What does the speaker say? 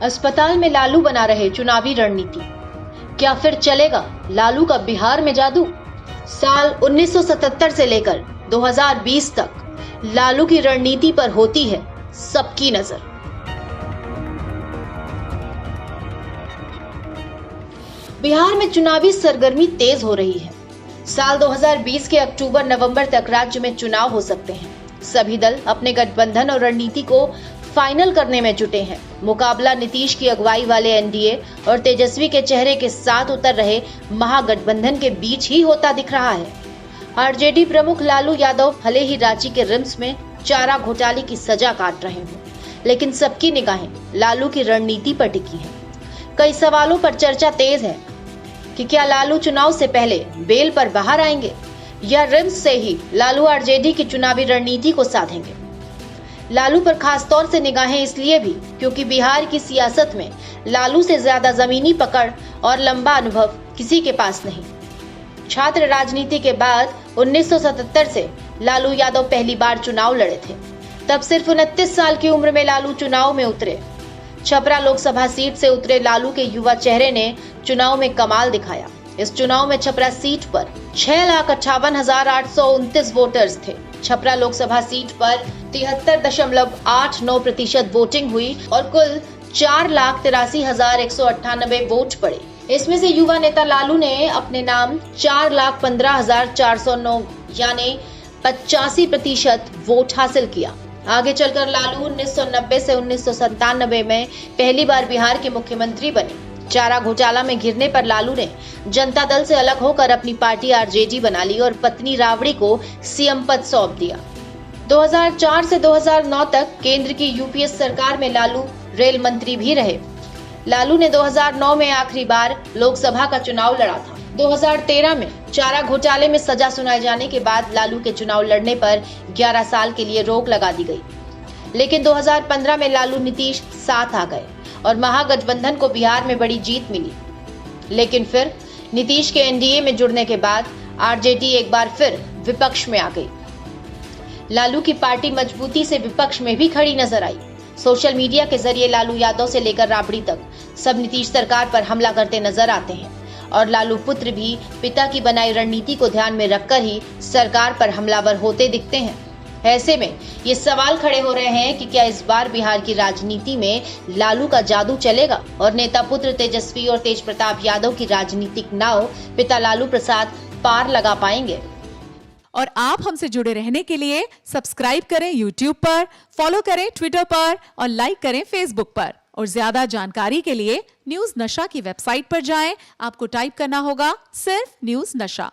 अस्पताल में लालू बना रहे चुनावी रणनीति। क्या फिर चलेगा लालू का बिहार में जादू? साल 1977 से लेकर 2020 तक लालू की रणनीति पर होती है सबकी नजर। बिहार में चुनावी सरगर्मी तेज हो रही है। साल 2020 के अक्टूबर-नवंबर तक राज्य में चुनाव हो सकते हैं। सभी दल अपने गठबंधन और रणनीति को फाइनल करने में जुटे हैं। मुकाबला नीतीश की अगुवाई वाले एनडीए और तेजस्वी के चेहरे के साथ उतर रहे महागठबंधन के बीच ही होता दिख रहा है। आरजेडी प्रमुख लालू यादव भले ही रांची के रिम्स में चारा घोटाले की सजा काट रहे हों, लेकिन सबकी निगाहें लालू की रणनीति पर टिकी हैं। कई सवालों पर चर्चा तेज है कि क्या लालू चुनाव से पहले बेल पर बाहर आएंगे या रिम्स से ही लालू आरजेडी की चुनावी रणनीति को साधेंगे। लालू पर खास तौर से निगाहें इसलिए भी क्योंकि बिहार की सियासत में लालू से ज्यादा जमीनी पकड़ और लंबा अनुभव किसी के पास नहीं। छात्र राजनीति के बाद 1977 से लालू यादव पहली बार चुनाव लड़े थे। तब सिर्फ 29 साल की उम्र में लालू चुनाव में उतरे। छपरा लोकसभा सीट से उतरे लालू के युवा चेहरे ने चुनाव में कमाल दिखाया। इस चुनाव में छपरा सीट पर 6,58,829 वोटर्स थे। छपरा लोकसभा सीट पर 73.89% वोटिंग हुई और कुल 4,83,198 वोट पड़े। इसमें से युवा नेता लालू ने अपने नाम 4,15,409 यानी 85% वोट हासिल किया। आगे चलकर लालू 1990 से 1997 में पहली बार बिहार के मुख्यमंत्री बने। चारा घोटाला में घिरने पर लालू ने जनता दल से अलग होकर अपनी पार्टी आरजेडी बना ली और पत्नी राबड़ी को सीएम पद सौंप दिया। 2004 से 2009 तक केंद्र की यूपीए सरकार में लालू रेल मंत्री भी रहे। लालू ने 2009 में आखिरी बार लोकसभा का चुनाव लड़ा था। 2013 में चारा घोटाले में सजा सुनाए जाने के बाद लालू के चुनाव लड़ने पर 11 साल के लिए रोक लगा दी गई। लेकिन 2015 में लालू नीतीश साथ आ गए और महागठबंधन को बिहार में बड़ी जीत मिली। लेकिन फिर नीतीश के एनडीए में जुड़ने के बाद आरजेडी एक बार फिर विपक्ष में आ गई। लालू की पार्टी मजबूती से विपक्ष में भी खड़ी नजर आई। सोशल मीडिया के जरिए लालू यादव से लेकर राबड़ी तक सब नीतीश सरकार पर हमला करते नजर आते हैं और लालू पुत्र भी पिता की बनाई रणनीति को ध्यान में रखकर ही सरकार पर हमलावर होते दिखते हैं। ऐसे में ये सवाल खड़े हो रहे हैं कि क्या इस बार बिहार की राजनीति में लालू का जादू चलेगा और नेता पुत्र तेजस्वी और तेज प्रताप यादव की राजनीतिक नाव पिता लालू प्रसाद पार लगा पाएंगे। और आप हमसे जुड़े रहने के लिए सब्सक्राइब करें YouTube पर, फॉलो करें ट्विटर पर और लाइक करें Facebook पर। और ज्यादा जानकारी के लिए न्यूज नशा की वेबसाइट पर जाएं। आपको टाइप करना होगा सिर्फ न्यूज नशा।